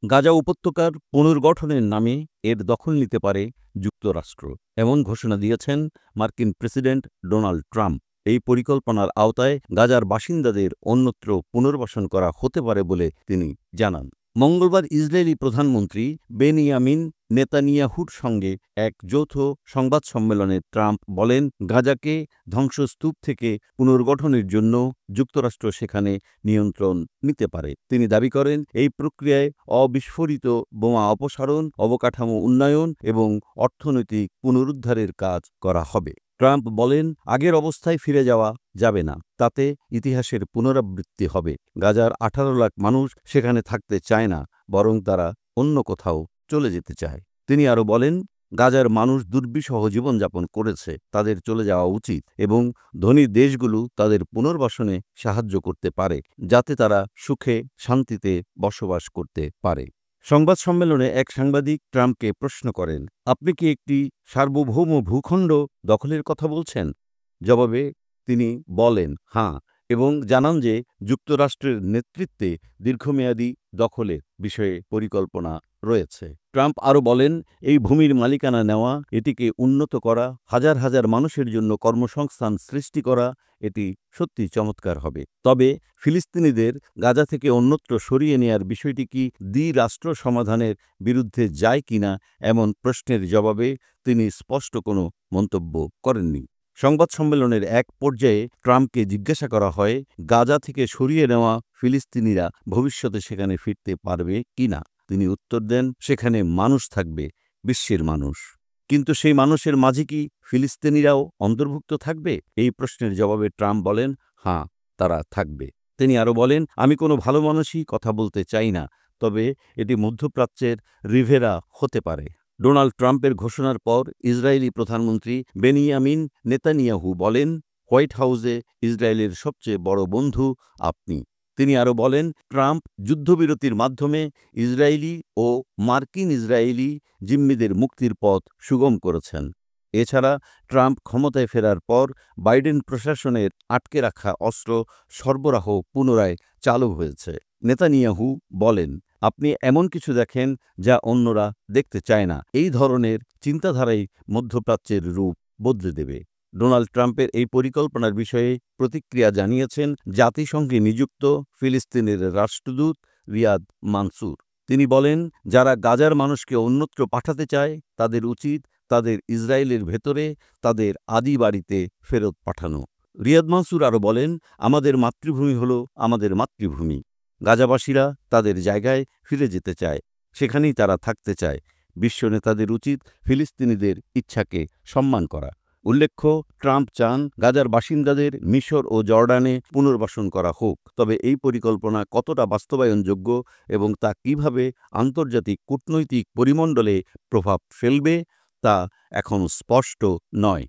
গাজা উপত্যকার পুনর্গঠনের নামে এর দখল নিতে পারে যুক্তরাষ্ট্র, এমন ঘোষণা দিয়েছেন মার্কিন প্রেসিডেন্ট ডোনাল্ড ট্রাম্প। এই পরিকল্পনার আওতায় গাজার বাসিন্দাদের অন্যত্র পুনর্বাসন করা হতে পারে বলে তিনি জানান। মঙ্গলবার ইসরায়েলি প্রধানমন্ত্রী বেনিয়ামিন নেতানিয়াহুর সঙ্গে এক যৌথ সংবাদ সম্মেলনে ট্রাম্প বলেন, গাজাকে ধ্বংসস্তূপ থেকে পুনর্গঠনের জন্য যুক্তরাষ্ট্র সেখানে নিয়ন্ত্রণ নিতে পারে। তিনি দাবি করেন, এই প্রক্রিয়ায় অবিস্ফোরিত বোমা অপসারণ, অবকাঠামো উন্নয়ন এবং অর্থনৈতিক পুনরুদ্ধারের কাজ করা হবে। ট্রাম্প বলেন, আগের অবস্থায় ফিরে যাওয়া যাবে না, তাতে ইতিহাসের পুনরাবৃত্তি হবে। গাজার 18 লাখ মানুষ সেখানে থাকতে চায় না, বরং তারা অন্য কোথাও চলে যেতে চায়। তিনি আরও বলেন, গাজার মানুষ দুর্বিষহ জীবনযাপন করেছে, তাদের চলে যাওয়া উচিত এবং ধনী দেশগুলো তাদের পুনর্বাসনে সাহায্য করতে পারে, যাতে তারা সুখে শান্তিতে বসবাস করতে পারে। সংবাদ সম্মেলনে এক সাংবাদিক ট্রাম্পকে প্রশ্ন করেন, আপনি কি একটি সার্বভৌম ভূখণ্ড দখলের কথা বলছেন? জবাবে তিনি বলেন হ্যাঁ, এবং জানান যে যুক্তরাষ্ট্রের নেতৃত্বে দীর্ঘমেয়াদী দখলের বিষয়ে পরিকল্পনা রয়েছে। ট্রাম্প আরও বলেন, এই ভূমির মালিকানা নেওয়া, এটিকে উন্নত করা, হাজার হাজার মানুষের জন্য কর্মসংস্থান সৃষ্টি করা, এটি সত্যি চমৎকার হবে। তবে ফিলিস্তিনিদের গাজা থেকে অন্যত্র সরিয়ে নেয়ার বিষয়টি কি দ্বিরাষ্ট্র সমাধানের বিরুদ্ধে যায় কিনা, এমন প্রশ্নের জবাবে তিনি স্পষ্ট কোনো মন্তব্য করেননি। সংবাদ সম্মেলনের এক পর্যায়ে ট্রাম্পকে জিজ্ঞাসা করা হয়, গাজা থেকে সরিয়ে নেওয়া ফিলিস্তিনিরা ভবিষ্যতে সেখানে ফিরতে পারবে কিনা। তিনি উত্তর দেন, সেখানে মানুষ থাকবে, বিশ্বের মানুষ। কিন্তু সেই মানুষের মাঝে কি ফিলিস্তিনিরাও অন্তর্ভুক্ত থাকবে? এই প্রশ্নের জবাবে ট্রাম্প বলেন, হ্যাঁ, তারা থাকবে। তিনি আরও বলেন, আমি কোনো ভালো মানুষই কথা বলতে চাই না, তবে এটি মধ্যপ্রাচ্যের রিভেরা হতে পারে। ডোনাল্ড ট্রাম্পের ঘোষণার পর ইসরায়েলি প্রধানমন্ত্রী বেনিয়ামিন নেতানিয়াহু বলেন, হোয়াইট হাউসে ইসরায়েলের সবচেয়ে বড় বন্ধু আপনি। তিনি আরও বলেন, ট্রাম্প যুদ্ধবিরতির মাধ্যমে ইসরায়েলি ও মার্কিন ইসরায়েলি জিম্মিদের মুক্তির পথ সুগম করেছেন। এছাড়া ট্রাম্প ক্ষমতায় ফেরার পর বাইডেন প্রশাসনের আটকে রাখা অস্ত্র সরবরাহ পুনরায় চালু হয়েছে। নেতানিয়াহু বলেন, আপনি এমন কিছু দেখেন যা অন্যরা দেখতে চায় না। এই ধরনের চিন্তাধারাই মধ্যপ্রাচ্যের রূপ বদলে দেবে। ডোনাল্ড ট্রাম্পের এই পরিকল্পনার বিষয়ে প্রতিক্রিয়া জানিয়েছেন জাতিসংঘে নিযুক্ত ফিলিস্তিনের রাষ্ট্রদূত রিয়াদ মানসুর। তিনি বলেন, যারা গাজার মানুষকে অন্যত্র পাঠাতে চায় তাদের উচিত তাদের ইসরায়েলের ভেতরে তাদের আদি বাড়িতে ফেরত পাঠানো। রিয়াদ মানসুর আরও বলেন, আমাদের মাতৃভূমি হলো আমাদের মাতৃভূমি। গাজাবাসীরা তাদের জায়গায় ফিরে যেতে চায়, সেখানেই তারা থাকতে চায়। বিশ্ব নেতাদের উচিত ফিলিস্তিনিদের ইচ্ছাকে সম্মান করা। উল্লেখ্য, ট্রাম্প চান গাজার বাসিন্দাদের মিশর ও জর্ডানে পুনর্বাসন করা হোক। তবে এই পরিকল্পনা কতটা বাস্তবায়নযোগ্য এবং তা কিভাবে আন্তর্জাতিক কূটনৈতিক পরিমণ্ডলে প্রভাব ফেলবে তা এখনও স্পষ্ট নয়।